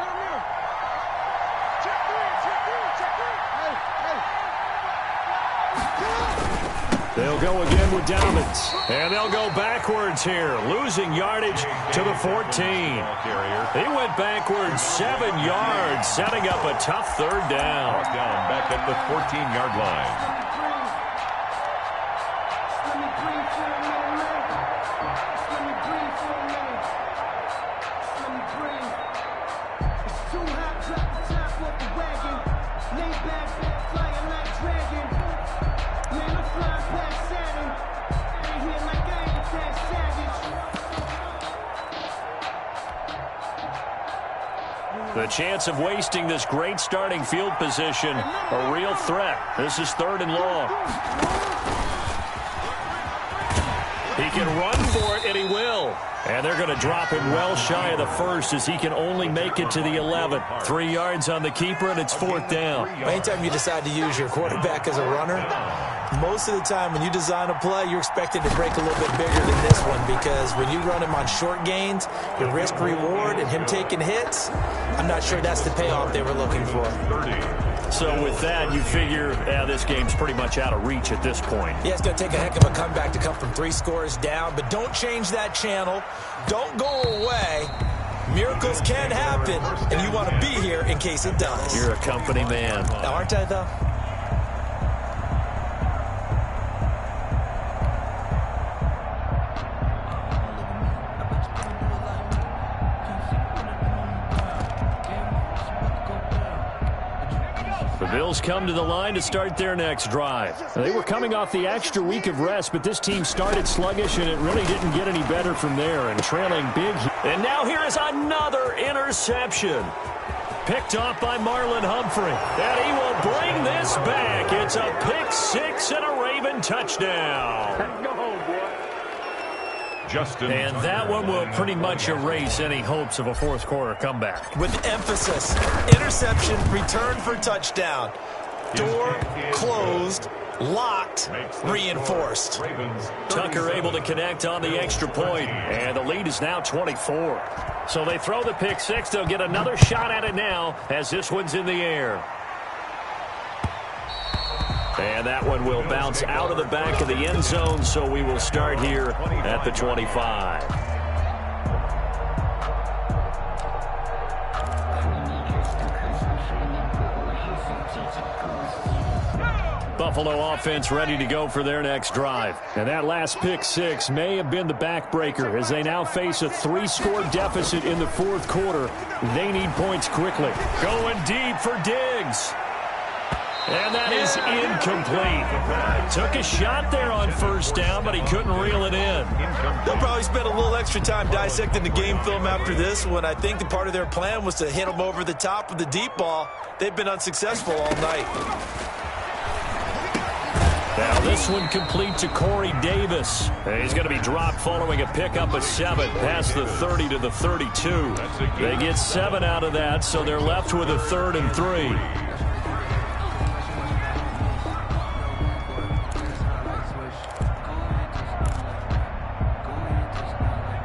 They'll go again with Dobbins. And they'll go backwards here, losing yardage to the 14. He went backwards 7 yards, setting up a tough 3rd down. Down back at the 14-yard line. The chance of wasting this great starting field position, a real threat. This is 3rd and long. He can run for it, and he will. And they're going to drop him well shy of the 1st as he can only make it to the 11. 3 yards on the keeper, and it's 4th down. Anytime you decide to use your quarterback as a runner, most of the time when you design a play, you're expected to break a little bit bigger than this one because when you run him on short gains, your risk-reward and him taking hits, I'm not sure that's the payoff they were looking for. So with that, you figure this game's pretty much out of reach at this point. Yeah, it's going to take a heck of a comeback to come from 3 scores down, but don't change that channel. Don't go away. Miracles can happen, and you want to be here in case it does. You're a company man. Aren't I, though? The Bills come to the line to start their next drive. They were coming off the extra week of rest, but this team started sluggish, and it really didn't get any better from there, and trailing big. And now here is another interception. Picked off by Marlon Humphrey. And he will bring this back. It's a pick 6 and a Raven touchdown. And that one will pretty much erase any hopes of a fourth quarter comeback. With emphasis, interception, return for touchdown. Door closed, locked, reinforced. Tucker able to connect on the extra point, and the lead is now 24. So they throw the pick six. They'll get another shot at it now as this one's in the air. And that one will bounce out of the back of the end zone, so we will start here at the 25. Buffalo offense ready to go for their next drive. And that last pick six may have been the backbreaker as they now face a 3-score deficit in the fourth quarter. They need points quickly. Going deep for Diggs. And that is incomplete. Took a shot there on first down, but he couldn't reel it in. They'll probably spend a little extra time dissecting the game film after this one. I think the part of their plan was to hit them over the top with the deep ball. They've been unsuccessful all night. Now this one complete to Corey Davis. He's going to be dropped following a pickup of 7 past the 30 to the 32. They get 7 out of that, so they're left with a 3rd and 3.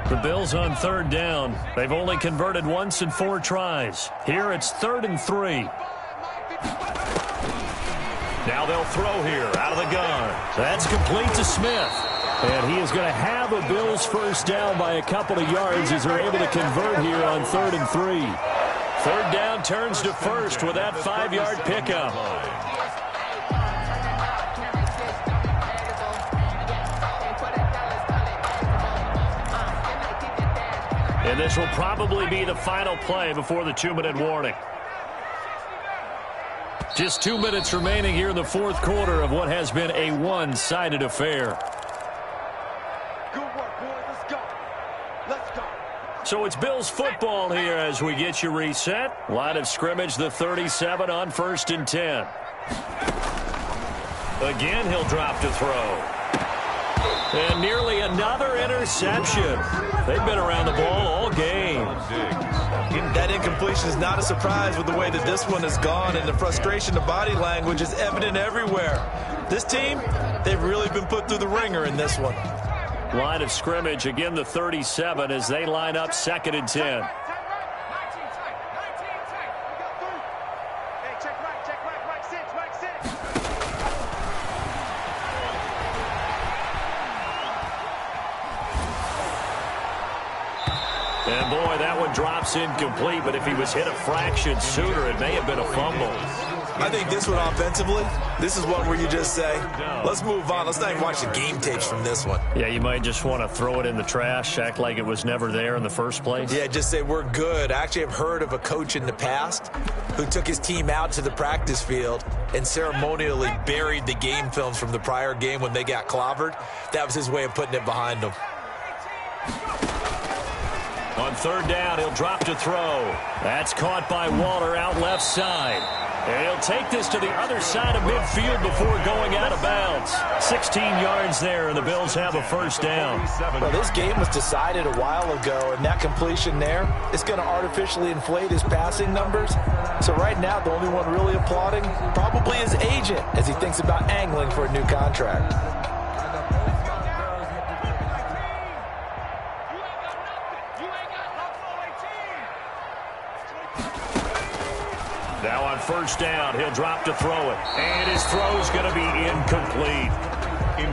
The Bills on 3rd down. They've only converted once in 4 tries. Here it's 3rd and 3. Now they'll throw here out of the gun. That's complete to Smith. And he is going to have a Bills first down by a couple of yards as they're able to convert here on 3rd and 3. 3rd down turns to first with that 5-yard pickup. And this will probably be the final play before the 2-minute warning. Just 2 minutes remaining here in the fourth quarter of what has been a one-sided affair. Good work, boys. Let's go. Let's go. So it's Bills football here as we get you reset. Line of scrimmage, the 37 on 1st and 10. Again, he'll drop to throw. And nearly another interception. They've been around the ball all game. That incompletion is not a surprise with the way that this one has gone, and the frustration, the body language is evident everywhere. This team, they've really been put through the ringer in this one. Line of scrimmage, again the 37 as they line up 2nd and 10. And boy, that one drops incomplete, but if he was hit a fraction sooner, it may have been a fumble. I think this one offensively, this is one where you just say, let's move on. Let's not even watch the game tapes from this one. Yeah, you might just want to throw it in the trash, act like it was never there in the first place. Yeah, just say we're good. I actually have heard of a coach in the past who took his team out to the practice field and ceremonially buried the game films from the prior game when they got clobbered. That was his way of putting it behind them. On 3rd down, he'll drop to throw. That's caught by Waller out left side. And he'll take this to the other side of midfield before going out of bounds. 16 yards there, and the Bills have a first down. Well, this game was decided a while ago, and that completion there is going to artificially inflate his passing numbers. So right now, the only one really applauding probably his agent as he thinks about angling for a new contract. Now on 1st down, he'll drop to throw it. And his throw's going to be incomplete.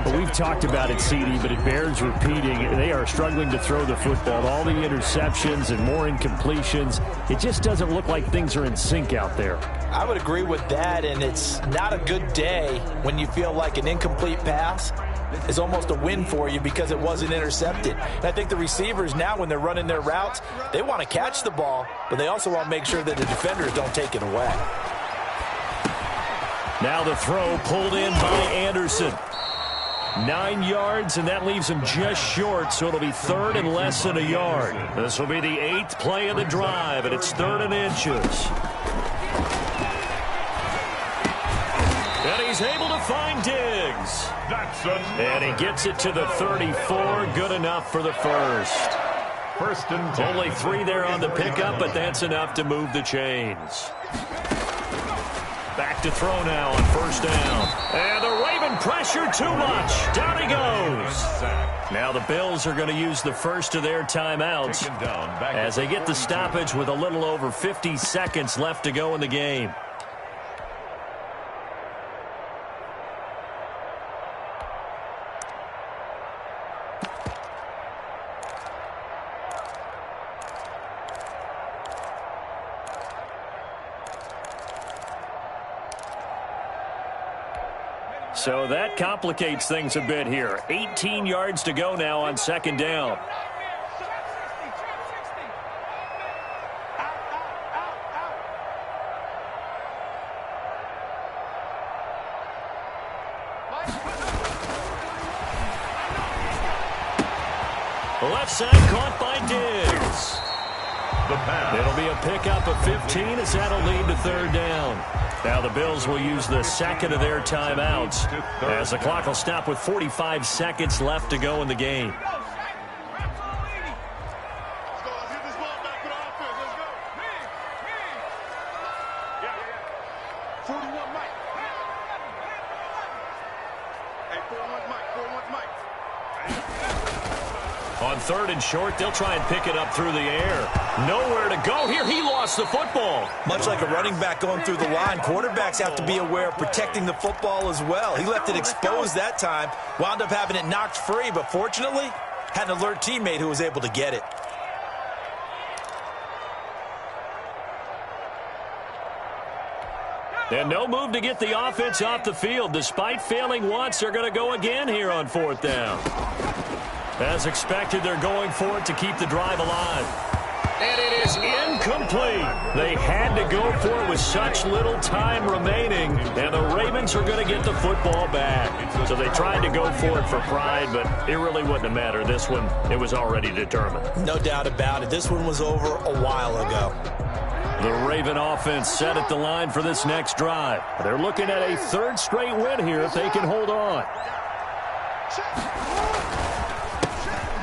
Well, we've talked about it, CD, but it bears repeating. They are struggling to throw the football. All the interceptions and more incompletions. It just doesn't look like things are in sync out there. I would agree with that, and it's not a good day when you feel like an incomplete pass is almost a win for you because it wasn't intercepted. And I think the receivers now, when they're running their routes, they want to catch the ball, but they also want to make sure that the defenders don't take it away. Now the throw pulled in by Anderson. 9 yards, and that leaves him just short, so it'll be 3rd and less than a yard. This will be the 8th play of the drive, and it's 3rd and inches. And he's he's able to find Diggs. And he gets it to the 34. Good enough for the first. First and 10. Only 3 there on the pickup, but that's enough to move the chains. Back to throw now on first down. And the Raven pressure too much. Down he goes. Now the Bills are going to use the first of their timeouts as they get the stoppage with a little over 50 seconds left to go in the game. So that complicates things a bit here. 18 yards to go now on second down. The left side caught by Diggs. It'll be a pickup of 15 as that'll lead to third down. Now the Bills will use the second of their timeouts as the clock will stop with 45 seconds left to go in the game. On third and short, they'll try and pick it up through the air. Nowhere to go here. He lost the football. Much like a running back going through the line, quarterbacks have to be aware of protecting the football as well. He left it exposed that time, wound up having it knocked free, but fortunately, had an alert teammate who was able to get it. And no move to get the offense off the field. Despite failing once, they're going to go again here on fourth down. As expected, they're going for it to keep the drive alive. And it is incomplete. They had to go for it with such little time remaining, and the Ravens are going to get the football back. So they tried to go for it for pride, but it really wouldn't have mattered. This one, it was already determined. No doubt about it. This one was over a while ago. The Raven offense set at the line for this next drive. They're looking at a third straight win here if they can hold on.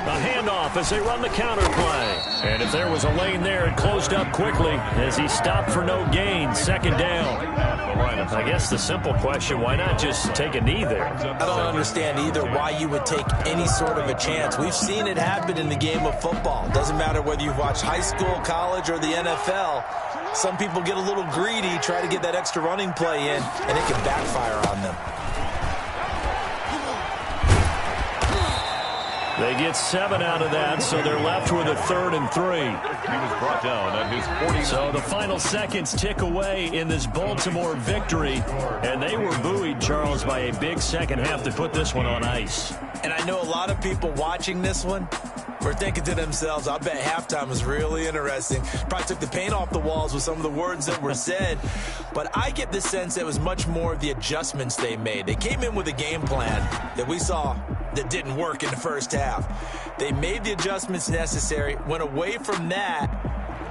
A handoff as they run the counter play. And if there was a lane there, it closed up quickly as he stopped for no gain. Second down. I guess the simple question, why not just take a knee there? I don't understand either why you would take any sort of a chance. We've seen it happen in the game of football. Doesn't matter whether you've watched high school, college, or the NFL. Some people get a little greedy, try to get that extra running play in, and it can backfire on them. They get 7 out of that, so they're left with a 3rd and 3. He was brought down at his 40. So the final seconds tick away in this Baltimore victory, and they were buoyed, Charles, by a big second half to put this one on ice. And I know a lot of people watching this one were thinking to themselves, I bet halftime was really interesting. Probably took the paint off the walls with some of the words that were said. But I get the sense it was much more of the adjustments they made. They came in with a game plan that we saw that didn't work in the first half. They made the adjustments necessary, went away from that,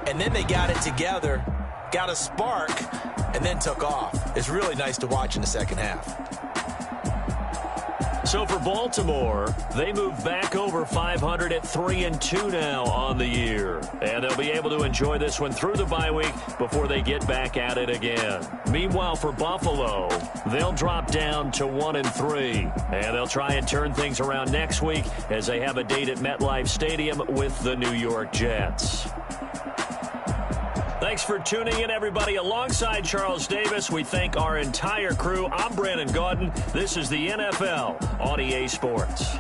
and then they got it together, got a spark, and then took off. It's really nice to watch in the second half. So for Baltimore, they move back over 500 at 3-2 now on the year. And they'll be able to enjoy this one through the bye week before they get back at it again. Meanwhile, for Buffalo, they'll drop down to 1-3. And they'll try and turn things around next week as they have a date at MetLife Stadium with the New York Jets. Thanks for tuning in, everybody. Alongside Charles Davis, we thank our entire crew. I'm Brandon Gaudin. This is the NFL on EA Sports.